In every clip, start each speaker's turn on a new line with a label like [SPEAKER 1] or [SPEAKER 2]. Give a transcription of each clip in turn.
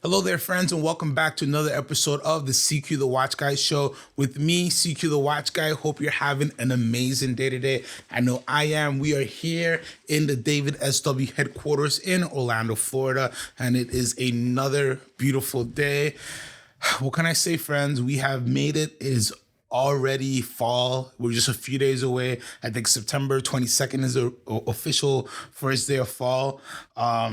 [SPEAKER 1] Hello there, friends, and welcome back to another episode of the CQ The Watch Guy show with me, CQ The Watch Guy. Hope you're having an amazing day today. I know I am. We are here in the David SW headquarters in Orlando, Florida, and it is another beautiful day. What can I say, friends? We have made it. It is already fall. We're just a few days away. I think September 22nd is the official first day of fall.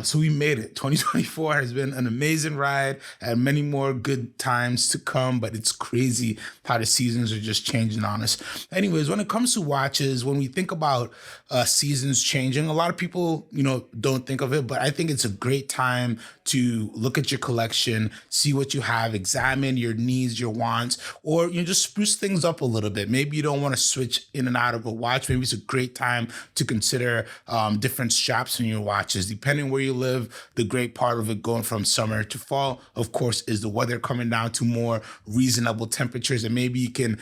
[SPEAKER 1] So we made it. 2024 has been an amazing ride and many more good times to come, but it's crazy how the seasons are just changing on us. Anyways, when it comes to watches, when we think about seasons changing, a lot of people, don't think of it, but I think it's a great time to look at your collection, see what you have, examine your needs, your wants, or just spruce things up a little bit. Maybe you don't want to switch in and out of a watch. Maybe it's a great time to consider different straps in your watches. Depending where you live, the great part of it going from summer to fall, of course, is the weather coming down to more reasonable temperatures. And maybe you can,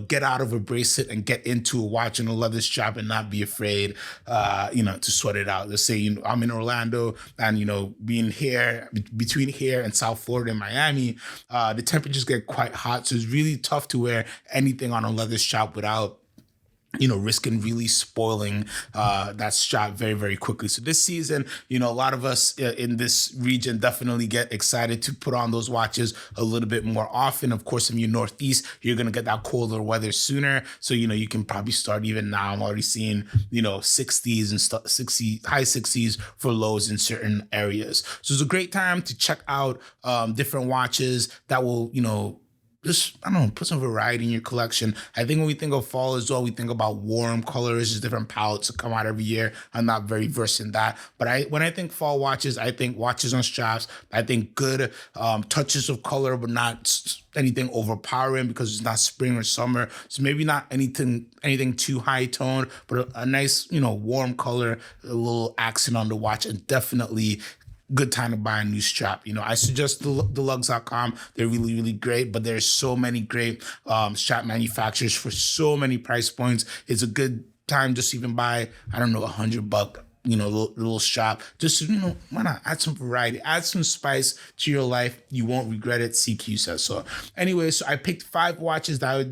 [SPEAKER 1] get out of a bracelet and get into a watch and a leather strap and not be afraid, to sweat it out. Let's say, I'm in Orlando and, being here, between here and South Florida and Miami, the temperatures get quite hot. So it's really tough to wear anything on a leather strap without risking really spoiling that strap very, very quickly. So this season, a lot of us in this region definitely get excited to put on those watches a little bit more often. Of course, in your Northeast, you're going to get that colder weather sooner. So, you can probably start even now. I'm already seeing, 60s and 60, high 60s for lows in certain areas. So it's a great time to check out different watches that will, just, put some variety in your collection. I think when we think of fall as well, we think about warm colors, just different palettes that come out every year. I'm not very versed in that. But when I think fall watches, I think watches on straps. I think good touches of color, but not anything overpowering because it's not spring or summer. So maybe not anything too high toned, but a nice, warm color, a little accent on the watch, and definitely good time to buy a new strap. I suggest Deluxe.com. They're really, really great, but there's so many great strap manufacturers for so many price points. It's a good time just to even buy, $100, little strap. Just, why not add some variety, add some spice to your life. You won't regret it. CQ says so. Anyway, so I picked 5 watches that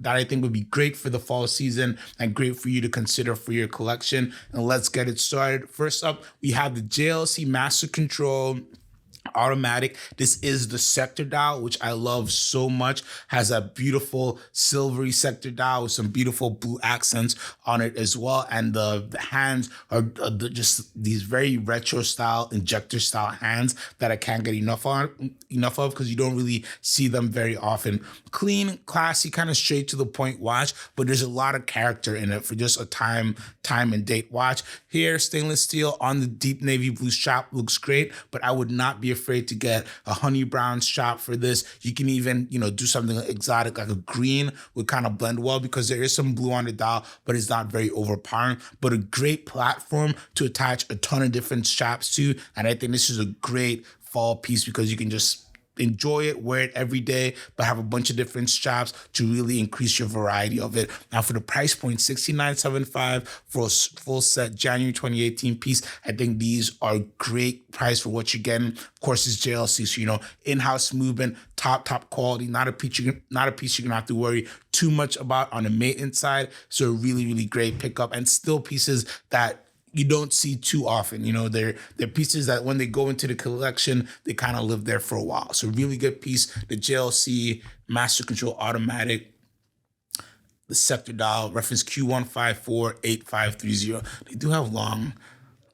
[SPEAKER 1] I think would be great for the fall season and great for you to consider for your collection. And let's get it started. First up, we have the JLC Master Control Automatic. This is the sector dial, which I love so much. Has a beautiful silvery sector dial with some beautiful blue accents on it as well. And the hands are just these very retro style, injector style hands that I can't get enough of because you don't really see them very often. Clean, classy, kind of straight to the point watch, but there's a lot of character in it for just a time and date watch. Here, stainless steel on the deep navy blue strap looks great, but I would not be afraid to get a honey brown strap for this. You can even, do something exotic like a green would kind of blend well because there is some blue on the dial, but it's not very overpowering. But a great platform to attach a ton of different straps to. And I think this is a great fall piece because you can just enjoy it, wear it every day, but have a bunch of different straps to really increase your variety of it. Now for the price point, $69.75 for a full set January 2018 piece. I think these are great price for what you're getting. Of course, it's JLC, so in-house movement, top quality, not a piece you're gonna have to worry too much about on the maintenance side. So a really, really great pickup, and still pieces that you don't see too often. They're pieces that when they go into the collection, they kind of live there for a while. So really good piece. The JLC Master Control Automatic, the sector dial, reference Q1548530. They do have long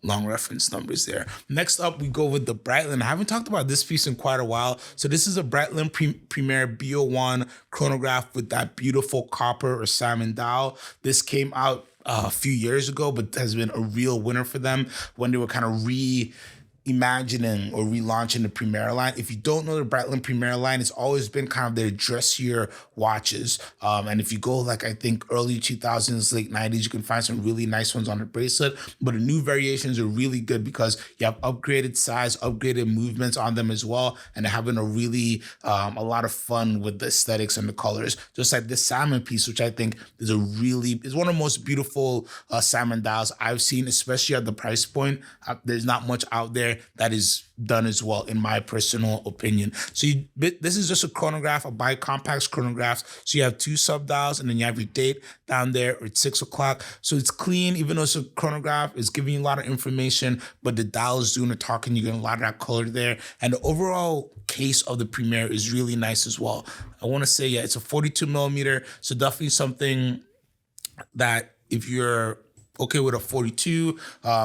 [SPEAKER 1] reference numbers there. Next up, we go with the Breitling. I haven't talked about this piece in quite a while. So this is a Breitling Premier B01 chronograph with that beautiful copper or salmon dial. This came out a few years ago, but has been a real winner for them when they were kind of reimagining or relaunching the Premier line. If you don't know the Breitling Premier line, it's always been kind of their dressier watches. And if you go I think early 2000s, late 90s, you can find some really nice ones on the bracelet. But the new variations are really good because you have upgraded size, upgraded movements on them as well. And they're having a really, a lot of fun with the aesthetics and the colors. Just like this salmon piece, which I think is one of the most beautiful salmon dials I've seen, especially at the price point. There's not much out there Premier that is done as well, in my personal opinion. So this is just a chronograph, a bicompact chronograph. So you have two subdials, and then you have your date down there at 6 o'clock. So it's clean, even though it's a chronograph, it's giving you a lot of information, but the dial is doing the talking. You're getting a lot of that color there. And the overall case of the Premier is really nice as well. I want to say, yeah, it's a 42 millimeter. So definitely something that if you're okay with a 42,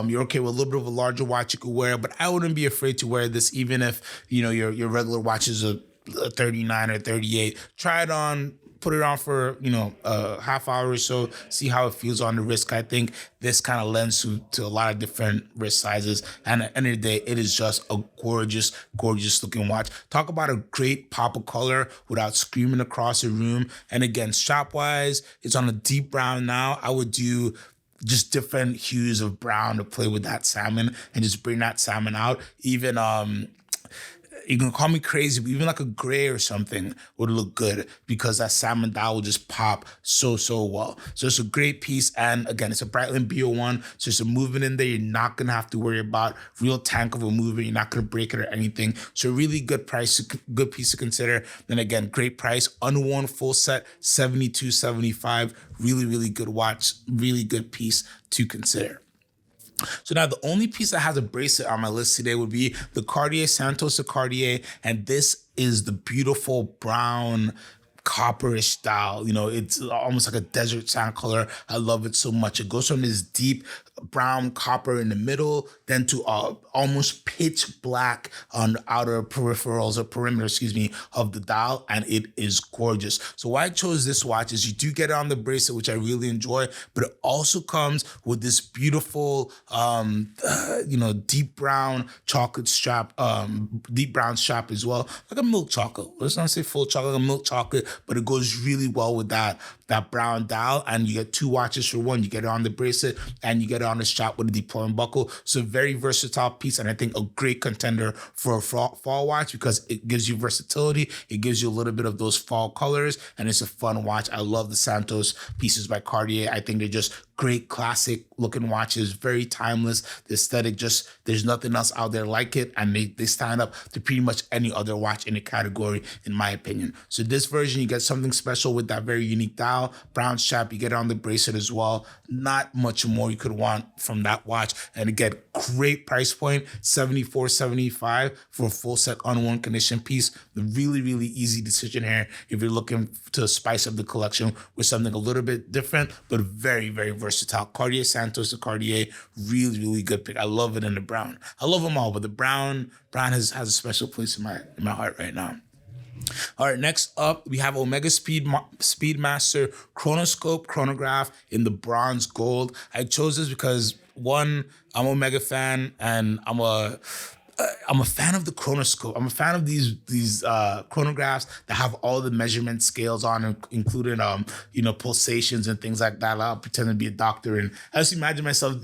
[SPEAKER 1] you're okay with a little bit of a larger watch, you could wear, but I wouldn't be afraid to wear this even if, you know, your regular watch is a 39 or 38. Try it on, put it on for, you know, a half hour or so, see how it feels on the wrist. I think this kind of lends to a lot of different wrist sizes. And at the end of the day, it is just a gorgeous, gorgeous looking watch. Talk about a great pop of color without screaming across the room. And again, strap wise, it's on a deep brown now. I would do just different hues of brown to play with that salmon and just bring that salmon out. Even you can call me crazy, but even like a gray or something would look good because that salmon dial will just pop so well. So it's a great piece. And again, it's a Breitling B01. So there's a movement in there you're not going to have to worry about. Real tank of a movement. You're not going to break it or anything. So really good price, good piece to consider. Then again, great price. Unworn full set, $72.75. Really, really good watch. Really good piece to consider. So now the only piece that has a bracelet on my list today would be the Cartier Santos de Cartier. And this is the beautiful brown copperish style. You know, it's almost like a desert sand color. I love it so much. It goes from this deep brown copper in the middle, then to almost pitch black on the outer peripherals or perimeter, of the dial, and it is gorgeous. So why I chose this watch is you do get it on the bracelet, which I really enjoy, but it also comes with this beautiful, deep brown chocolate strap, deep brown strap as well, like a milk chocolate. Let's not say full chocolate, like a milk chocolate, but it goes really well with that brown dial, and you get two watches for one. You get it on the bracelet and you get it on the strap with a deployment buckle. So very versatile piece, and I think a great contender for a fall watch because it gives you versatility. It gives you a little bit of those fall colors, and it's a fun watch. I love the Santos pieces by Cartier. I think they're just great classic looking watches, very timeless. The aesthetic, just there's nothing else out there like it, and they stand up to pretty much any other watch in the category, in my opinion. So this version, you get something special with that very unique dial, brown strap. You get it on the bracelet as well. Not much more you could want from that watch. And again, great price point, $74.75 for a full set unworn condition piece. The really, really easy decision here if you're looking to spice up the collection with something a little bit different, but very, very versatile. Cartier Santos de Cartier, really, really good pick. I love it in the brown. I love them all, but the brown has a special place in my heart right now. All right, next up, we have Omega Speedmaster Chronoscope Chronograph in the bronze gold. I chose this because, one, I'm an Omega fan, and I'm a fan of the Chronoscope. I'm a fan of these chronographs that have all the measurement scales on, including pulsations and things like that. I'll pretend to be a doctor, and I just imagine myself,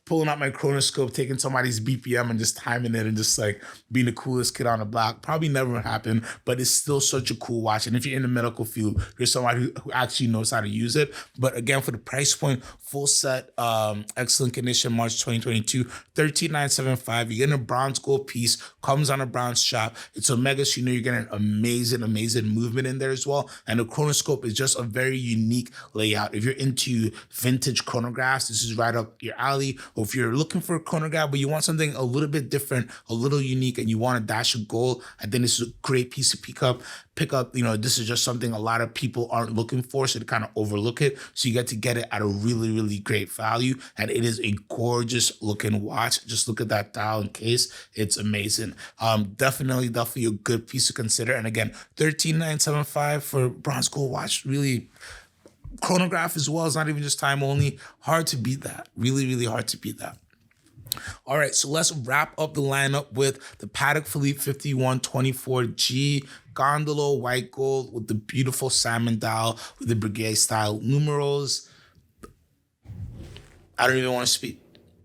[SPEAKER 1] pulling out my Chronoscope, taking somebody's BPM and just timing it, and just like being the coolest kid on the block. Probably never happen, but it's still such a cool watch. And if you're in the medical field, there's somebody who actually knows how to use it. But again, for the price point, full set, excellent condition, March 2022, $13,975. You're getting a bronze gold piece, comes on a bronze strap. It's Omega, so you're getting amazing movement in there as well. And the Chronoscope is just a very unique layout. If you're into vintage chronographs, this is right up your alley. Or if you're looking for a chronograph, but you want something a little bit different, a little unique, and you want a dash of gold, I think this is a great piece to pick up. This is just something a lot of people aren't looking for, so they kind of overlook it. So you get it at a really, really great value, and it is a gorgeous looking watch. Just look at that dial and case. It's amazing. Definitely a good piece to consider. And again, $13,975 for bronze gold watch. Really, chronograph as well. It's not even just time only. Hard to beat that. Really, really hard to beat that. All right, so let's wrap up the lineup with the Patek Philippe 5124G Gondolo white gold with the beautiful salmon dial with the Brigade style numerals. I don't even want to speak.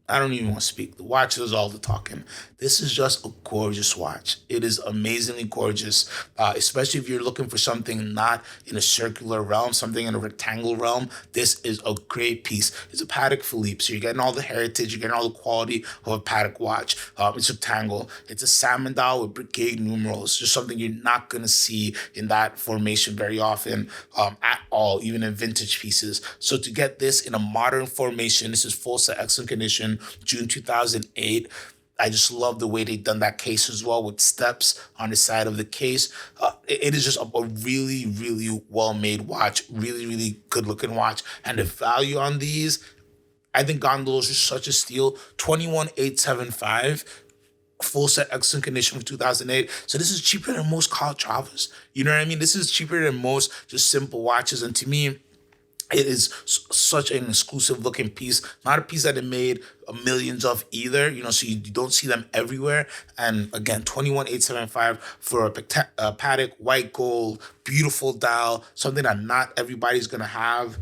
[SPEAKER 1] I don't even want to speak. The watch does all the talking. This is just a gorgeous watch. It is amazingly gorgeous, especially if you're looking for something not in a circular realm, something in a rectangle realm. This is a great piece. It's a Patek Philippe, so you're getting all the heritage, you're getting all the quality of a Patek watch. It's rectangle. It's a salmon dial with brigade numerals, just something you're not going to see in that formation very often at all, even in vintage pieces. So to get this in a modern formation, this is full set excellent condition, June 2008. I just love the way they've done that case as well with steps on the side of the case. It is just a really, really well-made watch, really, really good-looking watch. And the value on these, I think Gondolo is just such a steal. 21,875. Full set excellent condition from 2008. So this is cheaper than most Calatrava's. You know what I mean? This is cheaper than most just simple watches. And to me, it is such an exclusive looking piece, not a piece that it made millions of either, so you don't see them everywhere. And again, 21,875 for a Patek white gold, beautiful dial, something that not everybody's going to have.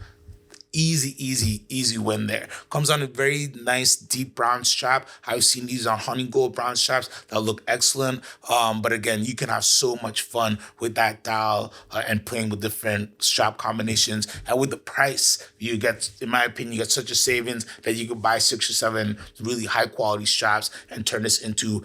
[SPEAKER 1] Easy win there. Comes on a very nice deep brown strap. I've seen these on honey gold brown straps that look excellent. But again, you can have so much fun with that dial and playing with different strap combinations. And with the price, you get, in my opinion, you get such a savings that you can buy 6 or 7 really high quality straps and turn this into,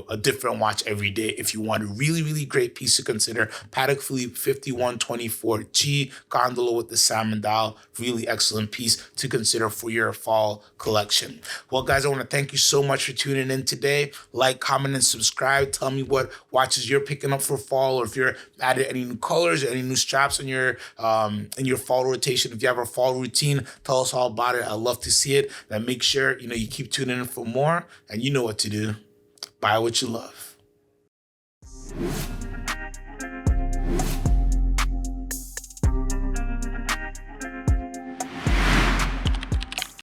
[SPEAKER 1] a different watch every day. If you want a really, really great piece to consider, Patek Philippe 5124G Gondolo with the salmon dial, really excellent piece to consider for your fall collection. Well, guys, I want to thank you so much for tuning in today. Like, comment, and subscribe. Tell me what watches you're picking up for fall, or if you're added any new colors or any new straps in your fall rotation. If you have a fall routine, tell us all about it. I'd love to see it. And make sure you keep tuning in for more, and you know what to do. Buy what you love.